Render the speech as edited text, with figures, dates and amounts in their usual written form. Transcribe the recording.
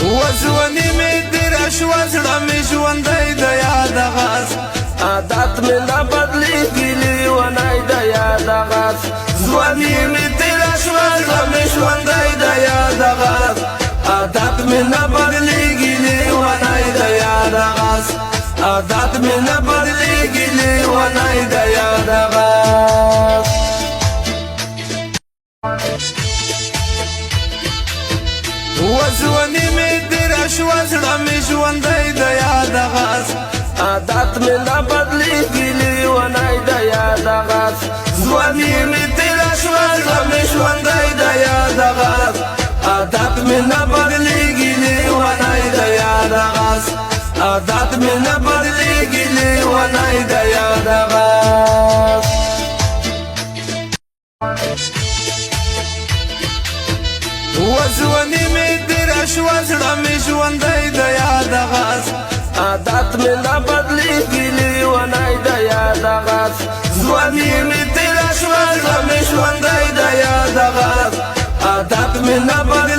وزونی می تیرا شوا زړه می ژوندی د یاد غاز عادت می نه بدلیږي لیونی د یاد غاز ځواني می تیرا شوا زړه می ژوندی د یاد غاز عادت می نه بدلیږي لیونی د یاد غاز عادت می نه بدلیږي لیونی د یاد غاز وزونی می تیرا شوا زړه می ژوندی د یاد غاز عادت می نه بدلیږي لیونی د یاد غاز ځواني می تیرا شوا زړه می ژوندی د یاد غاز عادت می نه بدلیږي لیونی د یاد غاز عادت می نه بدلیږي لیونی د یاد غاز وزونی می تیرا شوا زړه می ژوندی د یاد غاز عادت می نه بدلیږي لیونی د یاد غاز ځواني می تیرا شوا زړه می ژوندی د یاد غاز عادت می نه بدلیږي